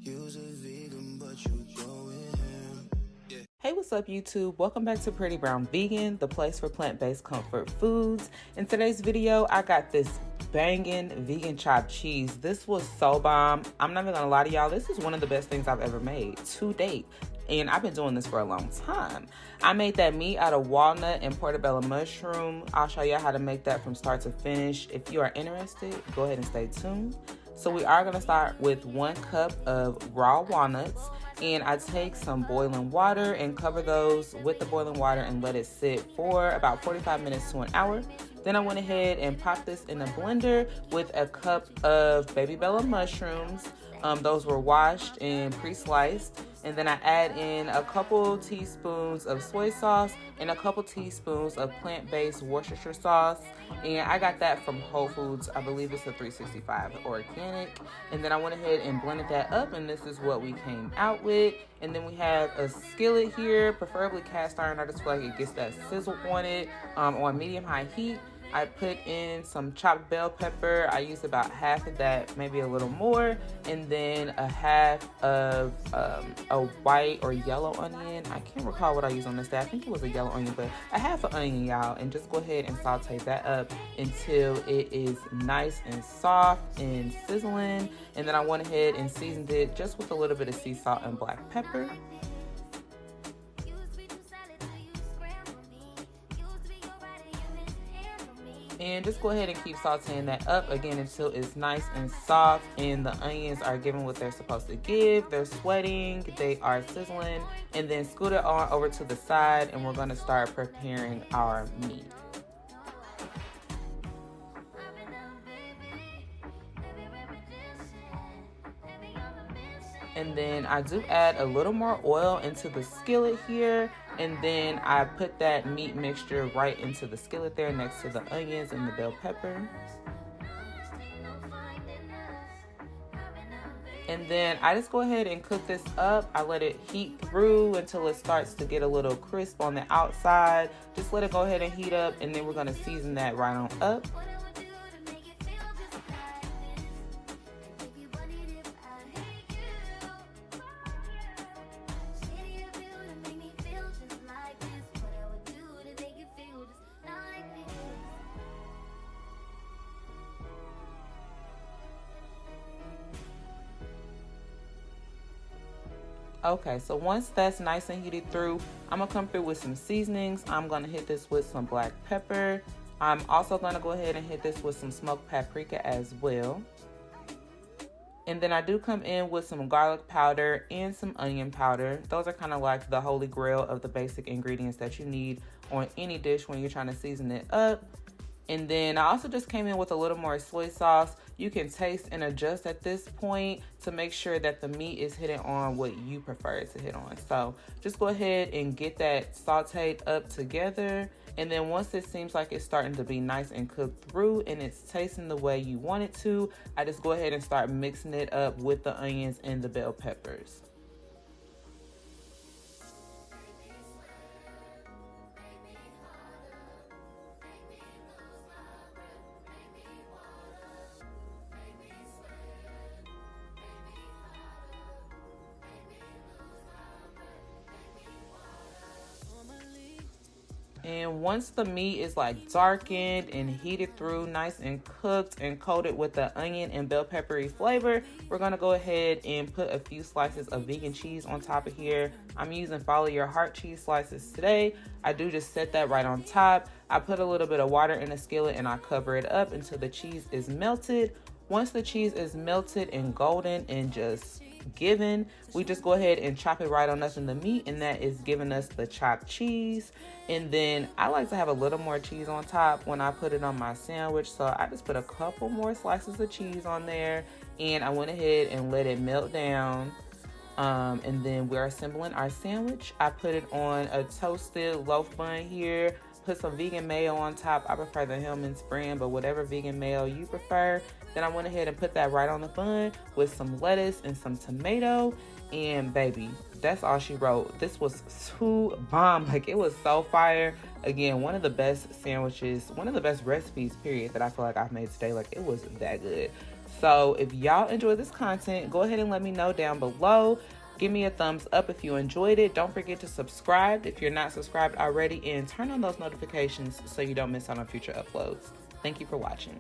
Hey, what's up YouTube? Welcome back to Pretty Brown Vegan, the place for plant-based comfort foods. In today's video, I got this banging vegan chopped cheese. This was so bomb. I'm not even gonna lie to y'all, this is one of the best things I've ever made to date. And I've been doing this for a long time. I made that meat out of walnut and portabello mushroom. I'll show you how to make that from start to finish. If you are interested, go ahead and stay tuned. So we are gonna start with 1 cup of raw walnuts, and I take some boiling water and cover those with the boiling water and let it sit for about 45 minutes to an hour. Then I went ahead and popped this in a blender with a cup of baby bella mushrooms. Those were washed and pre-sliced. And then I add in a couple teaspoons of soy sauce and a couple teaspoons of plant-based Worcestershire sauce. And I got that from Whole Foods. I believe it's a 365 organic. And then I went ahead and blended that up, and this is what we came out with. And then we have a skillet here, preferably cast iron. I just feel like it gets that sizzle on it on medium-high heat. I put in some chopped bell pepper. I used about half of that, maybe a little more, and then a half of a white or yellow onion. I can't recall what I used on this day. I think it was a yellow onion, but a half an onion, y'all, and just go ahead and saute that up until it is nice and soft and sizzling. And then I went ahead and seasoned it just with a little bit of sea salt and black pepper. And just go ahead and keep sauteing that up again until it's nice and soft and the onions are giving what they're supposed to give. They're sweating, they are sizzling, and then scoot it on over to the side, and we're going to start preparing our meat. And then I do add a little more oil into the skillet here. And then I put that meat mixture right into the skillet there next to the onions and the bell pepper. And then I just go ahead and cook this up. I let it heat through until it starts to get a little crisp on the outside. Just let it go ahead and heat up, and then we're gonna season that right on up. Okay, so once that's nice and heated through, I'm gonna come through with some seasonings. I'm gonna hit this with some black pepper. I'm also gonna go ahead and hit this with some smoked paprika as well. And then I do come in with some garlic powder and some onion powder. Those are kind of like the holy grail of the basic ingredients that you need on any dish when you're trying to season it up. And then I also just came in with a little more soy sauce. You can taste and adjust at this point to make sure that the meat is hitting on what you prefer it to hit on. So just go ahead and get that sauteed up together. And then once it seems like it's starting to be nice and cooked through and it's tasting the way you want it to, I just go ahead and start mixing it up with the onions and the bell peppers. And once the meat is like darkened and heated through, nice and cooked and coated with the onion and bell peppery flavor, we're gonna go ahead and put a few slices of vegan cheese on top of here. I'm using Follow Your Heart cheese slices today. I do just set that right on top. I put a little bit of water in a skillet and I cover it up until the cheese is melted. Once the cheese is melted and golden and just given, we just go ahead and chop it right on up in the meat, and that is giving us the chopped cheese. And then I like to have a little more cheese on top when I put it on my sandwich, so I just put a couple more slices of cheese on there, and I went ahead and let it melt down. And then we're assembling our sandwich. I put it on a toasted loaf bun here, put some vegan mayo on top. I prefer the Hellmann's brand, but whatever vegan mayo you prefer. Then I went ahead and put that right on the bun with some lettuce and some tomato. And baby, that's all she wrote. This was too bomb. Like, it was so fire. Again, one of the best sandwiches, one of the best recipes, period, that I feel like I've made today. Like, it was that good. So if y'all enjoy this content, go ahead and let me know down below. Give me a thumbs up if you enjoyed it. Don't forget to subscribe if you're not subscribed already, and turn on those notifications so you don't miss out on future uploads. Thank you for watching.